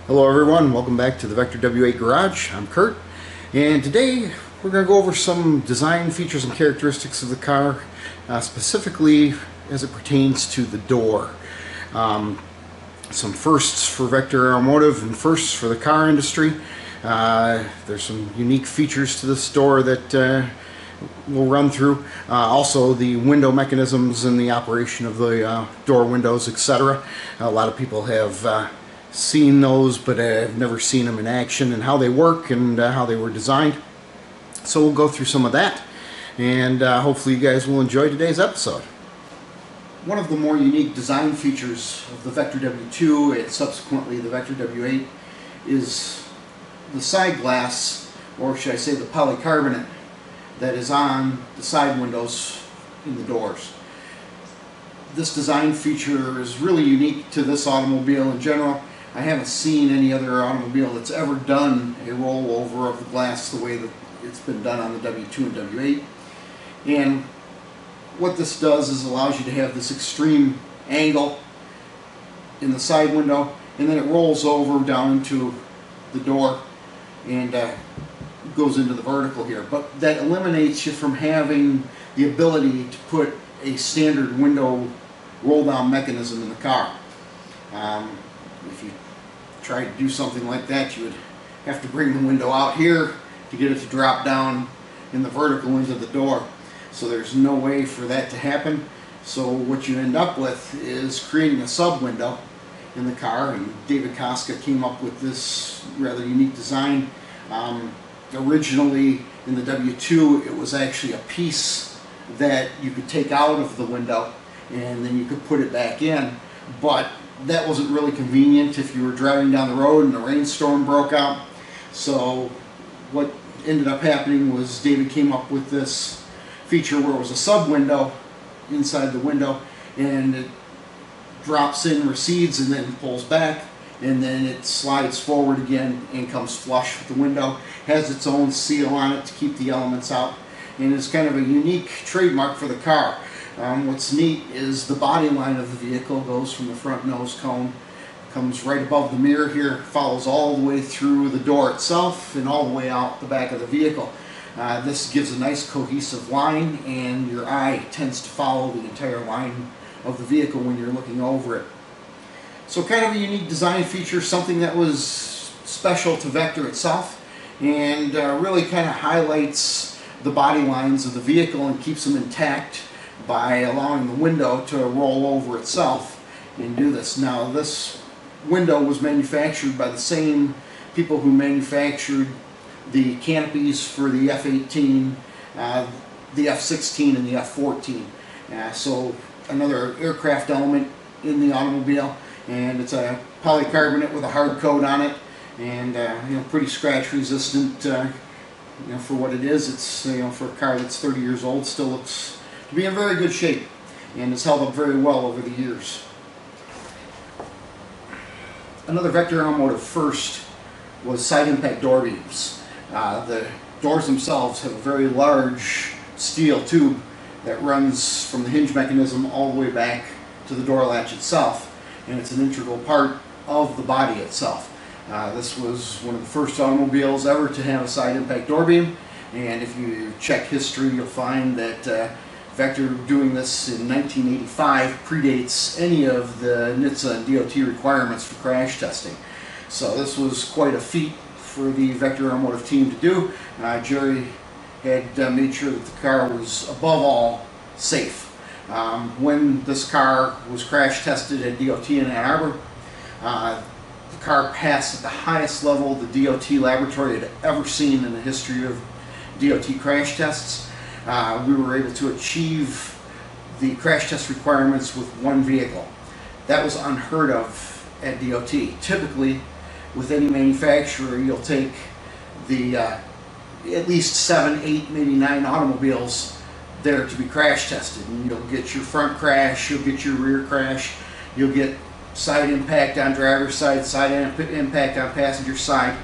Hello everyone, welcome back to the Vector W8 Garage. I'm Kurt, and today we're going to go over some design features and characteristics of the car, specifically as it pertains to the door. Some firsts for Vector Automotive and firsts for the car industry. There's some unique features to this door that we'll run through. Also the window mechanisms and the operation of the door windows, etc. A lot of people have seen those, but I've never seen them in action and how they work and how they were designed. So we'll go through some of that, and hopefully you guys will enjoy today's episode. One of the more unique design features of the Vector W2 and subsequently the Vector W8 is the side glass, or should I say the polycarbonate, that is on the side windows in the doors. This design feature is really unique to this automobile in general. I haven't seen any other automobile that's ever done a rollover of the glass the way that it's been done on the W2 and W8. And what this does is allows you to have this extreme angle in the side window, and then it rolls over down into the door and goes into the vertical here. But that eliminates you from having the ability to put a standard window roll down mechanism in the car. If you try to do something like that, you would have to bring the window out here to get it to drop down in the vertical into the door. So there's no way for that to happen. So what you end up with is creating a sub window in the car, and David Koska came up with this rather unique design. Originally in the W2 it was actually a piece that you could take out of the window and then you could put it back in, but that wasn't really convenient if you were driving down the road and a rainstorm broke out. So what ended up happening was David came up with this feature where it was a sub window inside the window, and it drops in, recedes, and then pulls back, and then it slides forward again and comes flush with the window. Has its own seal on it to keep the elements out, and is kind of a unique trademark for the car. What's neat is the body line of the vehicle goes from the front nose cone, comes right above the mirror here, follows all the way through the door itself and all the way out the back of the vehicle. This gives a nice cohesive line, and your eye tends to follow the entire line of the vehicle when you're looking over it. So kind of a unique design feature, something that was special to Vector itself, and really kind of highlights the body lines of the vehicle and keeps them intact by allowing the window to roll over itself and do this. Now this window was manufactured by the same people who manufactured the canopies for the F-18, the F-16 and the F-14. So another aircraft element in the automobile, and it's a polycarbonate with a hard coat on it, and pretty scratch resistant. For what it is, it's for a car that's 30 years old, still looks to be in very good shape, and it's held up very well over the years. Another Vector Automotive first was side impact door beams. The doors themselves have a very large steel tube that runs from the hinge mechanism all the way back to the door latch itself, and it's an integral part of the body itself. This was one of the first automobiles ever to have a side impact door beam, and if you check history you'll find that Vector doing this in 1985 predates any of the NHTSA and DOT requirements for crash testing. So this was quite a feat for the Vector Automotive team to do. Jerry had made sure that the car was above all safe. When this car was crash tested at DOT in Ann Arbor, the car passed at the highest level the DOT laboratory had ever seen in the history of DOT crash tests. We were able to achieve the crash test requirements with one vehicle. That was unheard of at DOT. Typically, with any manufacturer, you'll take the at least 7, 8, maybe 9 automobiles there to be crash tested. And you'll get your front crash, you'll get your rear crash, you'll get side impact on driver's side, side impact on passenger side.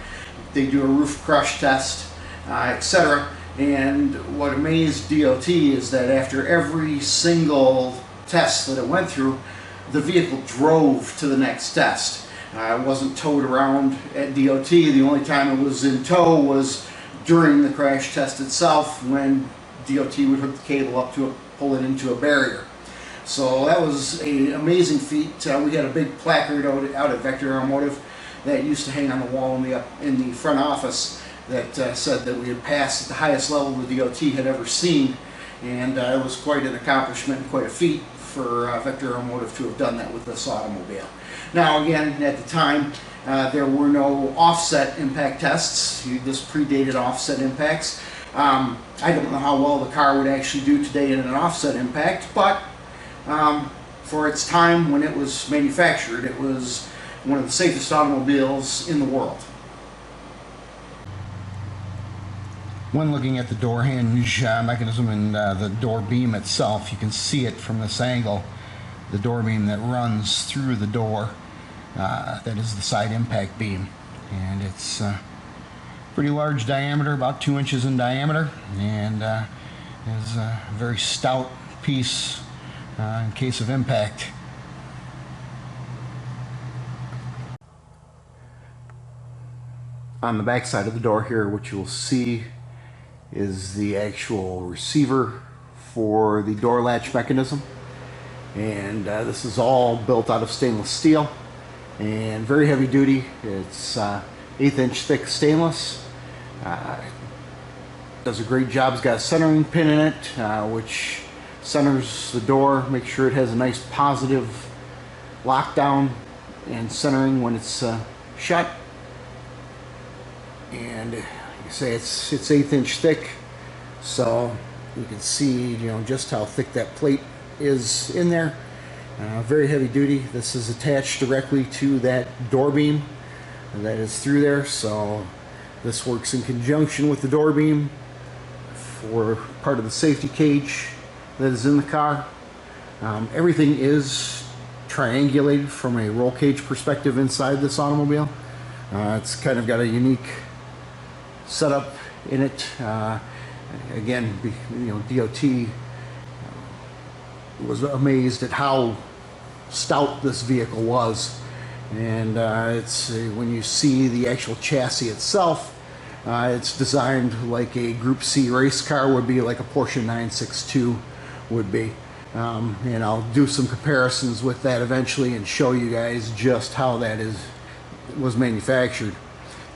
They do a roof crush test, etc. And what amazed DOT is that after every single test that it went through, the vehicle drove to the next test. It wasn't towed around at DOT. The only time it was in tow was during the crash test itself, when DOT would hook the cable up to it, pull it into a barrier. So that was an amazing feat. We had a big placard out at Vector Automotive that used to hang on the wall in the front office that said that we had passed at the highest level the DOT had ever seen, and it was quite an accomplishment and quite a feat for Vector Automotive to have done that with this automobile. Now again, at the time, there were no offset impact tests. This predated offset impacts. I don't know how well the car would actually do today in an offset impact, but for its time when it was manufactured, it was one of the safest automobiles in the world. When looking at the door hinge mechanism and the door beam itself, you can see it from this angle. The door beam that runs through the door, that is the side impact beam, and it's pretty large diameter, about 2 inches in diameter, and is a very stout piece in case of impact. On the back side of the door here, what you'll see is the actual receiver for the door latch mechanism, and this is all built out of stainless steel and very heavy duty. It's 1/8 inch thick stainless. Does a great job. It's got a centering pin in it, which centers the door, makes sure it has a nice positive lockdown and centering when it's shut. And you say it's 1/8 inch thick, so you can see, you know, just how thick that plate is in there. Very heavy duty. This is attached directly to that door beam that is through there, so this works in conjunction with the door beam for part of the safety cage that is in the car. Everything is triangulated from a roll cage perspective inside this automobile. It's kind of got a unique setup in it. Again, you know, DOT was amazed at how stout this vehicle was, and it's when you see the actual chassis itself, it's designed like a Group C race car would be, like a Porsche 962 would be. And I'll do some comparisons with that eventually and show you guys just how that was manufactured.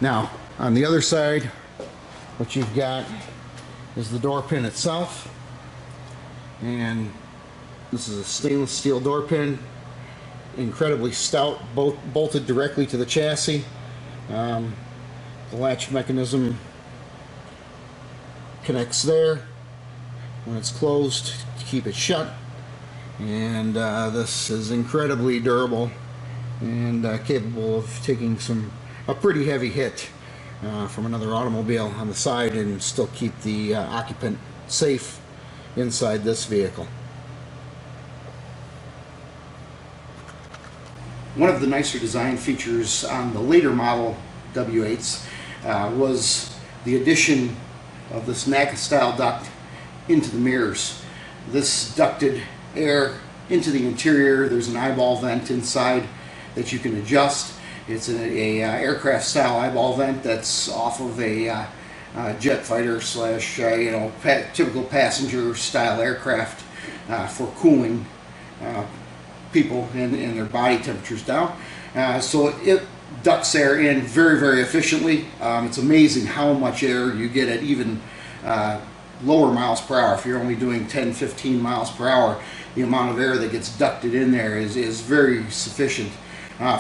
Now, on the other side, what you've got is the door pin itself, and this is a stainless steel door pin, incredibly stout, bolted directly to the chassis. The latch mechanism connects there when it's closed to keep it shut, and this is incredibly durable and capable of taking a pretty heavy hit from another automobile on the side and still keep the occupant safe inside this vehicle. One of the nicer design features on the later model W8s was the addition of this NACA style duct into the mirrors. This ducted air into the interior. There's an eyeball vent inside that you can adjust. It's an aircraft style eyeball vent that's off of a jet fighter slash typical passenger style aircraft for cooling people and their body temperatures down. So it ducts air in very, very efficiently. It's amazing how much air you get at even lower miles per hour. If you're only doing 10-15 miles per hour, the amount of air that gets ducted in there is very sufficient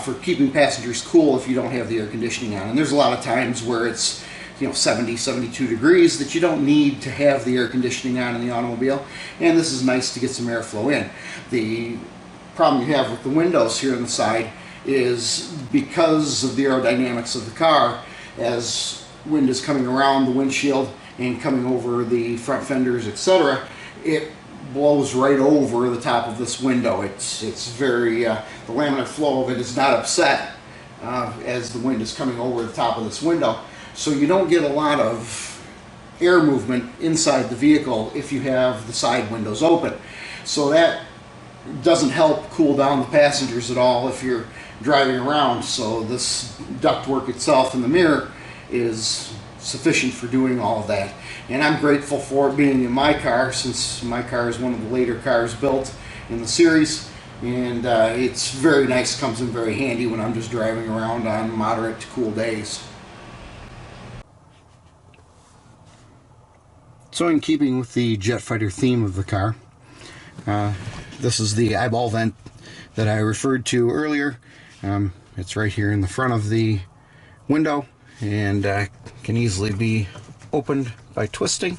for keeping passengers cool if you don't have the air conditioning on. And there's a lot of times where it's 70, 72 degrees that you don't need to have the air conditioning on in the automobile, and this is nice to get some airflow in. The problem you have with the windows here on the side is because of the aerodynamics of the car, as wind is coming around the windshield and coming over the front fenders, etc., it blows right over the top of this window. It's very, the laminar flow of it is not upset as the wind is coming over the top of this window. So you don't get a lot of air movement inside the vehicle if you have the side windows open. So that doesn't help cool down the passengers at all if you're driving around. So this ductwork itself in the mirror is sufficient for doing all of that. And I'm grateful for it being in my car, since my car is one of the later cars built in the series. And it's very nice, comes in very handy when I'm just driving around on moderate to cool days. So in keeping with the jet fighter theme of the car, this is the eyeball vent that I referred to earlier. It's right here in the front of the window, and can easily be opened by twisting.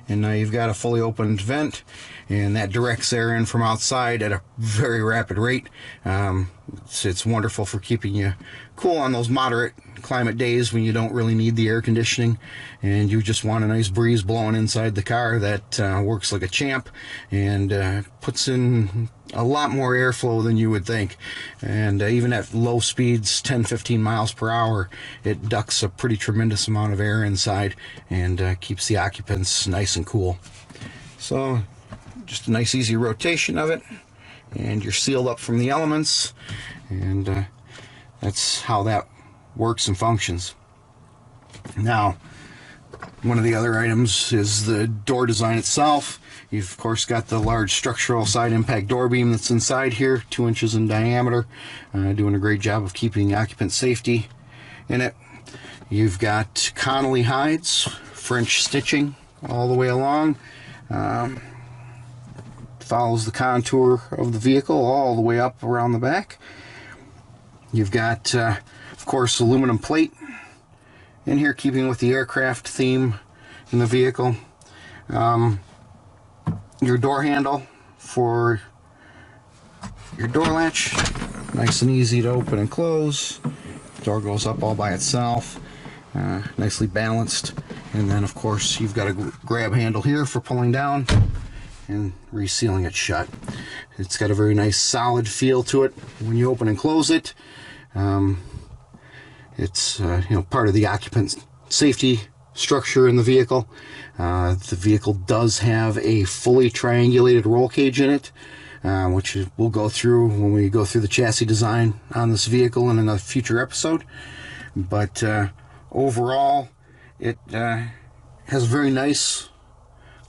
And now you've got a fully opened vent, and that directs air in from outside at a very rapid rate. It's wonderful for keeping you cool on those moderate climate days when you don't really need the air conditioning and you just want a nice breeze blowing inside the car. That works like a champ and puts in a lot more airflow than you would think. And even at low speeds, 10-15 miles per hour, it ducts a pretty tremendous amount of air inside and keeps the occupants nice and cool. So just a nice easy rotation of it, and you're sealed up from the elements, and that's how that works and functions. Now, one of the other items is the door design itself. You've of course got the large structural side impact door beam that's inside here, 2 inches in diameter, doing a great job of keeping the occupant safety in it. You've got Connolly hides, French stitching all the way along. Follows the contour of the vehicle all the way up around the back. You've got, of course, aluminum plate in here, keeping with the aircraft theme in the vehicle. Your door handle for your door latch, nice and easy to open and close. Door goes up all by itself, nicely balanced. And then, of course, you've got a grab handle here for pulling down and resealing it shut. It's got a very nice solid feel to it when you open and close it. It's part of the occupant safety structure in the vehicle. The vehicle does have a fully triangulated roll cage in it, which we'll go through when we go through the chassis design on this vehicle in a future episode. But overall, it has a very nice,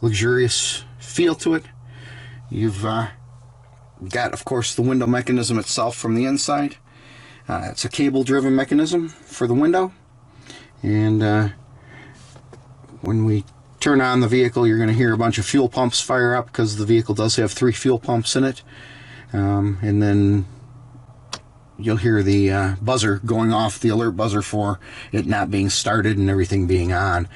luxurious feel to it. You've got, of course, the window mechanism itself from the inside. It's a cable-driven mechanism for the window, and when we turn on the vehicle, you're going to hear a bunch of fuel pumps fire up, because the vehicle does have 3 fuel pumps in it, and then you'll hear the buzzer going off, the alert buzzer for it not being started and everything being on.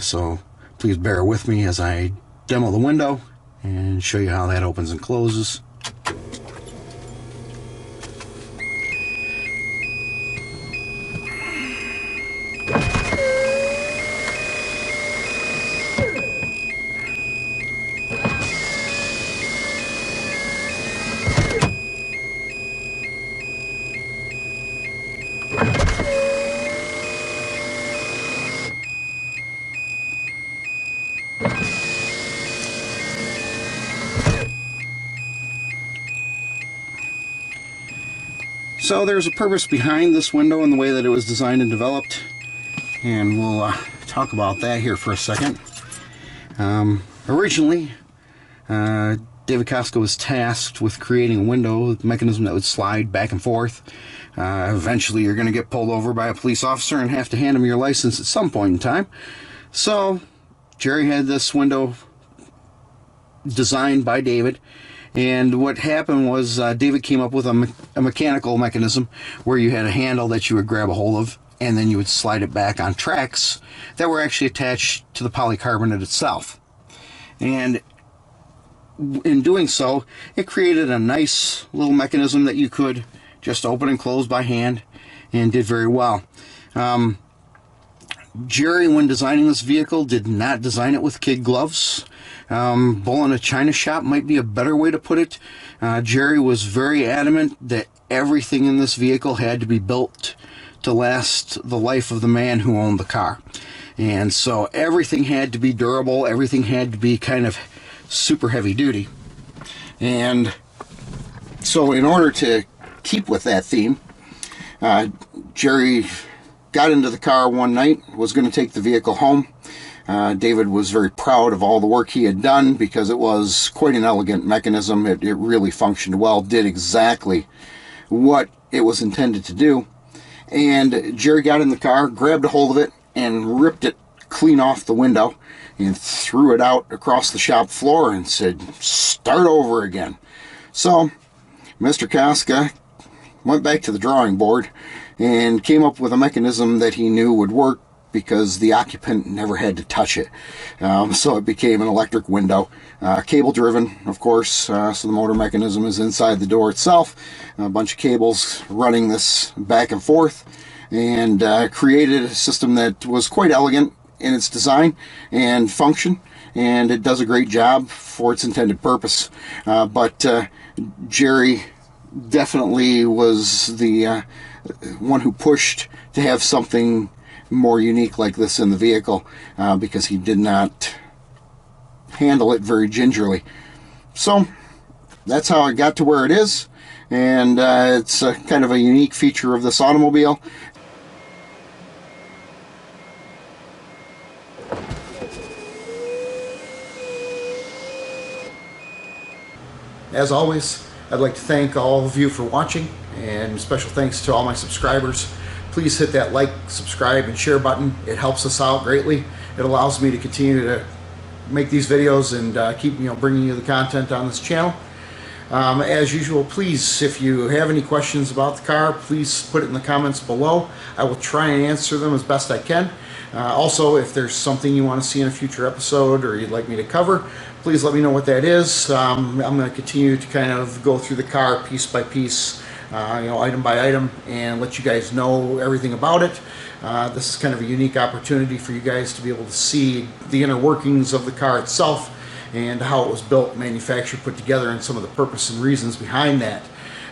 So please bear with me as I demo the window and show you how that opens and closes. So there's a purpose behind this window and the way that it was designed and developed, and we'll talk about that here for a second. Originally, David Costco was tasked with creating a window mechanism that would slide back and forth. Eventually you're going to get pulled over by a police officer and have to hand him your license at some point in time. So Jerry had this window designed by David, and what happened was David came up with a mechanical mechanism where you had a handle that you would grab a hold of, and then you would slide it back on tracks that were actually attached to the polycarbonate itself. And in doing so, it created a nice little mechanism that you could just open and close by hand, and did very well. Jerry, when designing this vehicle, did not design it with kid gloves. Bull in a china shop might be a better way to put it. Jerry was very adamant that everything in this vehicle had to be built to last the life of the man who owned the car. And so everything had to be durable, everything had to be kind of super heavy duty. And so in order to keep with that theme, Jerry got into the car one night, was going to take the vehicle home. David was very proud of all the work he had done because it was quite an elegant mechanism. It really functioned well, did exactly what it was intended to do. And Jerry got in the car, grabbed a hold of it, and ripped it clean off the window and threw it out across the shop floor and said, "Start over again." So Mr. Casca went back to the drawing board and came up with a mechanism that he knew would work because the occupant never had to touch it. So it became an electric window, cable driven, of course, so the motor mechanism is inside the door itself, a bunch of cables running this back and forth, and created a system that was quite elegant in its design and function, and it does a great job for its intended purpose. But Jerry definitely was the one who pushed to have something more unique like this in the vehicle, because he did not handle it very gingerly. So that's how it got to where it is, and it's kind of a unique feature of this automobile. As always, I'd like to thank all of you for watching, and special thanks to all my subscribers. Please hit that like, subscribe, and share button. It helps us out greatly. It allows me to continue to make these videos and keep bringing you the content on this channel. As usual, please, if you have any questions about the car, please put it in the comments below. I will try and answer them as best I can. Also, if there's something you want to see in a future episode or you'd like me to cover, please let me know what that is. I'm going to continue to kind of go through the car piece by piece, item by item, and let you guys know everything about it. This is kind of a unique opportunity for you guys to be able to see the inner workings of the car itself and how it was built, manufactured, put together, and some of the purpose and reasons behind that.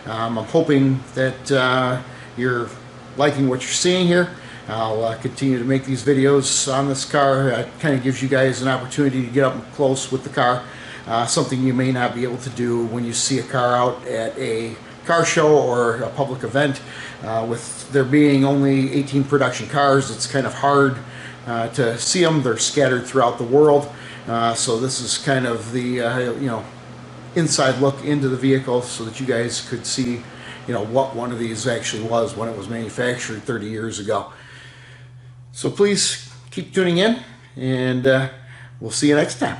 I'm hoping that you're liking what you're seeing here. I'll continue to make these videos on this car. It kind of gives you guys an opportunity to get up close with the car, something you may not be able to do when you see a car out at a car show or a public event. With there being only 18 production cars, it's kind of hard to see them. They're scattered throughout the world. So this is kind of the inside look into the vehicle so that you guys could see what one of these actually was when it was manufactured 30 years ago. So please keep tuning in, and we'll see you next time.